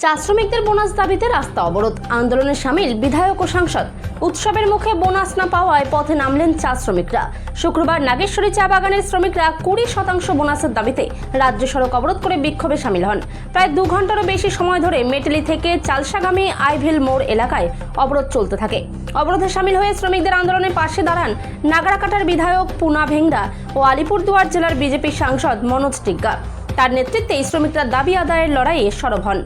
চা শ্রমিকদের বোনাস দাবিতে রাস্তা অবরোধ, আন্দোলনে সামিল বিধায়ক ও সাংসদ। উৎসবের মুখে বোনাস না পাওয়ায় পথে নামলেন চা শ্রমিকরা। শুক্রবার নাগেশ্বরী চা বাগানের শ্রমিকরা 20% বোনাসের দাবিতে রাজ্য সড়ক অবরোধ করে বিক্ষোভে সামিল হন। প্রায় 2 ঘন্টারও বেশি সময় ধরে মেটেলি থেকে চালসাগামী আইভিল মোড় এলাকায় অবরোধ চলতে থাকে। অবরোধে সামিল হয়ে শ্রমিকদের আন্দোলনের পাশে দাঁড়ান নাগরাকাটার বিধায়ক পুনা ভেঙ্গা ও আলিপুরদুয়ার জেলার বিজেপি সাংসদ মনোজ টিগ্গা। তার নেতৃত্বে শ্রমিকরা দাবি আদায়ের লড়াইয়ে সরব হন।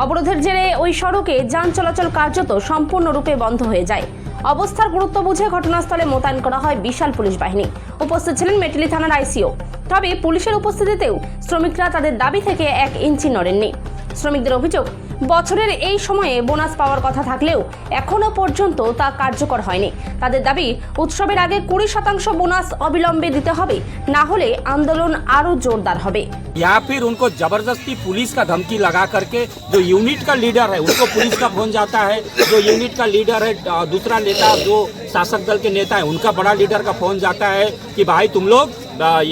অবরোধের জেরে ওই সড়কে যান চলাচল কার্যত সম্পূর্ণরূপে বন্ধ হয়ে যায়। অবস্থার গুরুত্ব বুঝে ঘটনাস্থলে মোতায়েন করা হয় বিশাল পুলিশ বাহিনী। উপস্থিত ছিলেন মেটেলি থানার আইসিও। তবে পুলিশের উপস্থিতিতেও শ্রমিকরা তাদের দাবি থেকে 1 ইঞ্চি নড়েননি। শ্রমিকদের অভিযোগ, বছরের এই সময়ে বোনাস পাওয়ার কথা থাকলেও এখনো পর্যন্ত তা কার্যকর হয়নি। তাদের দাবি, উৎসবের আগে 20% বোনাস অবিলম্বে দিতে হবে, না হলে আন্দোलन আরো জোরदार হবে। या फिर उनको जबरदस्ती पुलिस का धमकी लगा करके जो यूनिट का लीडर है उसको पुलिस का फोन जाता है, जो यूनिट का लीडर है दूसरा नेता जो शासक दल के नेता है उनका बड़ा लीडर का फोन जाता है कि भाई तुम लोग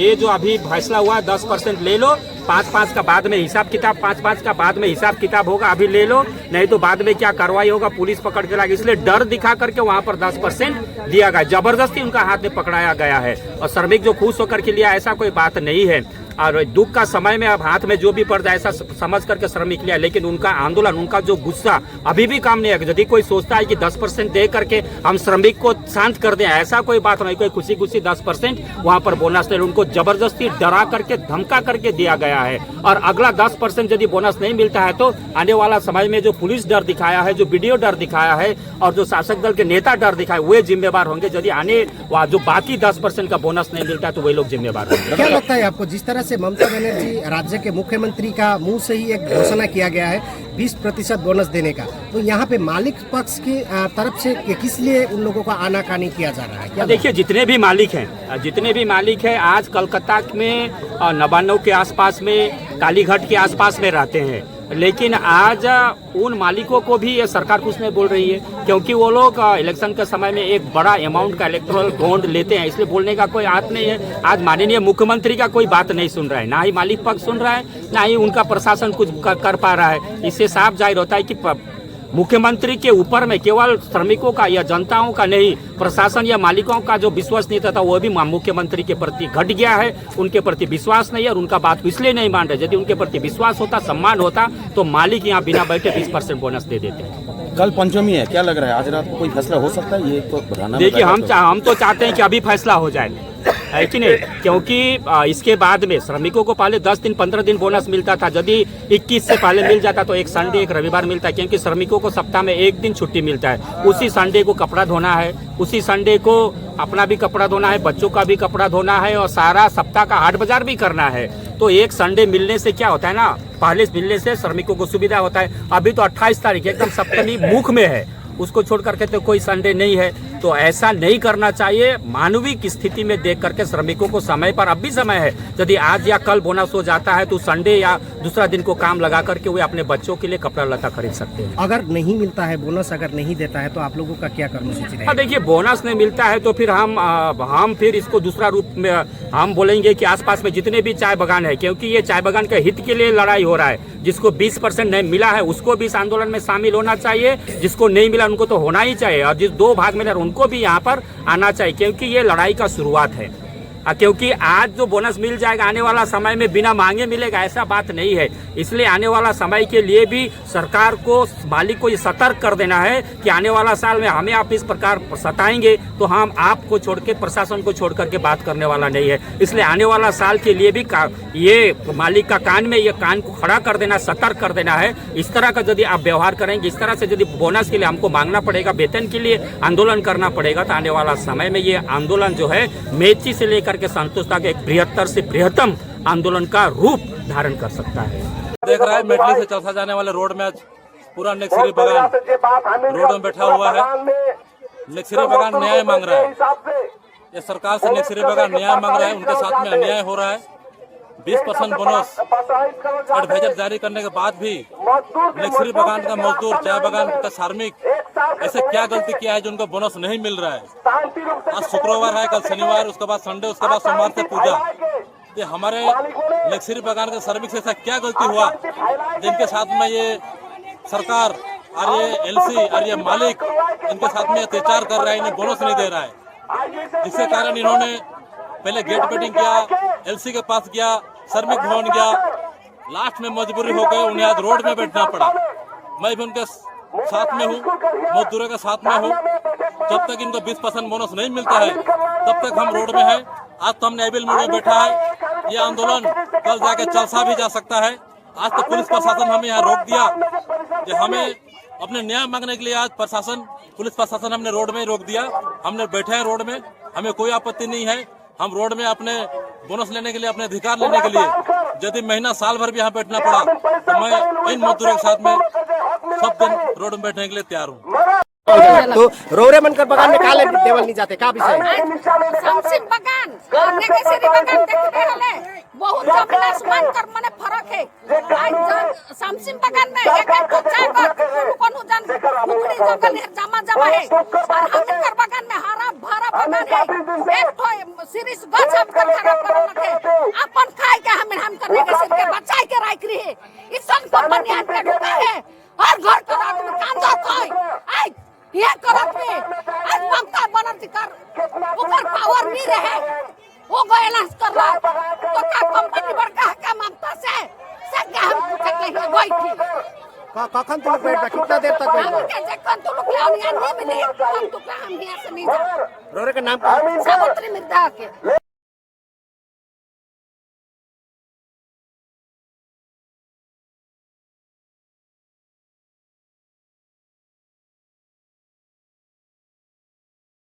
ये जो अभी फैसला हुआ 10% ले लो, 5-5 का बाद में हिसाब किताब, 5-5 का बाद में हिसाब किताब होगा, अभी ले लो, नहीं तो बाद में क्या कार्रवाई होगा, पुलिस पकड़ के लाएगी। इसलिए डर दिखा करके वहाँ पर 10% दिया गया, जबरदस्ती उनका हाथ में पकड़ाया गया है। और श्रमिक जो खुश होकर के लिया ऐसा कोई बात नहीं है। और दुख का समय में अब हाथ में जो भी पड़ जाए ऐसा समझ करके श्रमिक लिया, लेकिन उनका आंदोलन, उनका जो गुस्सा अभी भी काम नहीं है। यदि कोई सोचता है कि 10% दे करके हम श्रमिक को शांत कर दें, ऐसा कोई बात नहीं। कोई खुशी खुशी 10% वहाँ पर बोनस ले, उनको जबरदस्ती डरा करके धमका करके दिया गया है। और अगला 10% यदि बोनस नहीं मिलता है तो आने वाला समय में जो पुलिस डर दिखाया है, जो वीडियो डर दिखाया है और जो शासक दल के नेता डर दिखाए, वे जिम्मेवार होंगे। यदि आने जो बाकी 10% का बोनस नहीं मिलता है तो वे लोग जिम्मेवार होंगे। क्या लगता है आपको, जिस तरह से ममता बनर्जी राज्य के मुख्यमंत्री का मुंह से ही एक घोषणा किया गया है 20% बोनस देने का, तो यहाँ पे मालिक पक्ष की तरफ से किस लिए उन लोगों का आनाकानी किया जा रहा है? क्या देखिए, जितने भी मालिक हैं आज कलकत्ता में नवान्नव के आसपास में, कालीघाट के आसपास में रहते हैं, लेकिन आज उन मालिकों को भी ये सरकार कुछ नहीं बोल रही है, क्योंकि वो लोग इलेक्शन के समय में एक बड़ा अमाउंट का इलेक्टोरल बॉन्ड लेते हैं, इसलिए बोलने का कोई हाथ नहीं है। आज माननीय मुख्यमंत्री का कोई बात नहीं सुन रहा है, ना ही मालिक पक्ष सुन रहा है, ना ही उनका प्रशासन कुछ कर पा रहा है। इससे साफ जाहिर होता है कि मुख्यमंत्री के ऊपर में केवल श्रमिकों का या जनताओं का नहीं, प्रशासन या मालिकों का जो विश्वसनीयता था वो भी मुख्यमंत्री के प्रति घट गया है। उनके प्रति विश्वास नहीं है और उनका बात इसलिए नहीं मान रहे। यदि उनके प्रति विश्वास होता, सम्मान होता, तो मालिक यहाँ बिना बैठे 20% बोनस दे देते हैं। कल पंचमी है, क्या लग रहा है आज रात को कोई फैसला हो सकता है? ये तो देखिए, हम तो चाहते हैं कि अभी फैसला हो जाए, है कि नहीं, क्योंकि इसके बाद में श्रमिकों को पहले 10 दिन 15 दिन बोनस मिलता था। यदि 21 से पहले मिल जाता तो एक संडे एक रविवार मिलता है, क्योंकि श्रमिकों को सप्ताह में 1 दिन छुट्टी मिलता है। उसी संडे को कपड़ा धोना है, उसी संडे को अपना भी कपड़ा धोना है, बच्चों का भी कपड़ा धोना है और सारा सप्ताह का हाट बाजार भी करना है। तो एक संडे मिलने से क्या होता है ना, पहले मिलने से श्रमिकों को सुविधा होता है। अभी तो 28 तारीख एकदम सप्तमी मुख में है, उसको छोड़ करके तो कोई संडे नहीं है। तो ऐसा नहीं करना चाहिए। मानवीय स्थिति में देख करके श्रमिकों को समय पर, अब भी समय है, यदि आज या कल बोनस हो जाता है तो संडे या दूसरा दिन को काम लगा करके वे अपने बच्चों के लिए कपड़ा लता खरीद सकते हैं। अगर नहीं मिलता है बोनस, अगर नहीं देता है तो आप लोगों का क्या कर्मसूची रहेगी? देखिए, बोनस नहीं मिलता है तो फिर हम फिर इसको दूसरा रूप में हम बोलेंगे कि आसपास में जितने भी चाय बागान है, क्योंकि ये चाय बागान के हित के लिए लड़ाई हो रहा है। जिसको 20% नहीं मिला है उसको भी इस आंदोलन में शामिल होना चाहिए, जिसको नहीं मिला उनको तो होना ही चाहिए, और जिस 2 भाग मिला उनको भी यहाँ पर आना चाहिए, क्योंकि ये लड़ाई का शुरुआत है। क्योंकि आज जो बोनस मिल जाएगा आने वाला समय में बिना मांगे मिलेगा, ऐसा बात नहीं है। इसलिए आने वाला समय के लिए भी सरकार को, मालिक को ये सतर्क कर देना है कि आने वाला साल में हमें आप इस प्रकार सताएंगे तो हम आपको छोड़ के, प्रशासन को छोड़ करके बात करने वाला नहीं है। इसलिए आने वाला साल के लिए भी ये मालिक का कान में ये कान को खड़ा कर देना, सतर्क कर देना है। इस तरह का यदि आप व्यवहार करेंगे, इस तरह से यदि बोनस के लिए हमको मांगना पड़ेगा, वेतन के लिए आंदोलन करना पड़ेगा, तो आने वाला समय में ये आंदोलन जो है मेची से लेकर के संतोष तक एक बृहत्तर से बृहत्तम आंदोलन का रूप धारण कर सकता है। देख रहा है मेटली से चौसा जाने वाले रोड में पूरा नेक्सरी बागान रोड में बैठा हुआ है। नेक्सरी बागान न्याय मांग रहा है, ये सरकार से नेक्सरी बागान न्याय मांग रहा है, उनके साथ में अन्याय हो रहा है। 20% बोनस एडवाइजर जारी करने के बाद भी नेक्सरी बागान का मजदूर, चाय बागान का श्रमिक ऐसे क्या गलती किया है जो उनको बोनस नहीं मिल रहा है? आज शुक्रवार है, कल शनिवार, उसके बाद संडे, उसके बाद सोमवार से पूजा। ये हमारे नेक्सरी बागान के श्रमिक से ऐसा क्या गलती हुआ जिनके साथ में ये सरकार और ये एलसी और ये मालिक इनके साथ में अत्याचार कर रहा है, इन्हें बोनस नहीं दे रहा है, जिसके कारण इन्होंने पहले गेट बेटिंग किया, एलसी के पास गया, श्रमिक भवन गया, लास्ट में मजबूरी हो गई, उन्हें आज रोड में बैठना पड़ा। मैं भी उनके साथ में हूँ, मजदूरों के साथ में हूँ। जब तक इनको 20% बोनस नहीं मिलता है तब तक हम रोड में हैं। आज तो हमने एबिल मोड़ में बैठा है, ये आंदोलन कल जाके चलसा भी जा सकता है। आज तो पुलिस प्रशासन हमें यहाँ रोक दिया कि हमें अपने न्याय मांगने के लिए आज पुलिस प्रशासन हमने रोड में रोक दिया। हमने बैठे हैं रोड में, हमें कोई आपत्ति नहीं है। हम रोड में अपने बोनस लेने के लिए, अपने अधिकार लेने के लिए यदि महीना साल भर भी यहाँ बैठना पड़ा तो मैं इन मजदूरों के साथ में सब दिन रोड में बैठने के लिए तैयार हूँ। तो रोरे बनकर बगान में काले देवल नहीं जाते का विषय समसिम बगान और नेगेसिरी बगान देखते हले बहुत जमीन आसमान कर मने फरक है। आज समसिम बगान में एक एक को चाय पर कोनो जन मुकड़ी जंगल है, जमा जमा है, और हमकर बगान में हरा भरा बगान है। एक तो सीरीज गछ हमकर खराब कर रखे, अपन खाए के हम नेगेसिरी के बचाई के राख रही है। इस सन कंपनी आन के ढुका है और घर का आदमी कांदा कोई आज ये करत में आज ममता बनर्जी कर ऊपर पावर भी रहे, वो गैलांस कर रहा तो क्या कंपनी बड़का है क्या ममता से क्या हम पूछे के गई थी कखन तुम बैठ कितना देर तक बैठ हम के जखन तो लोग यहाँ नहीं मिले हम तो हम यहाँ से नहीं जा रोरे का नाम सावित्री मिर्जा के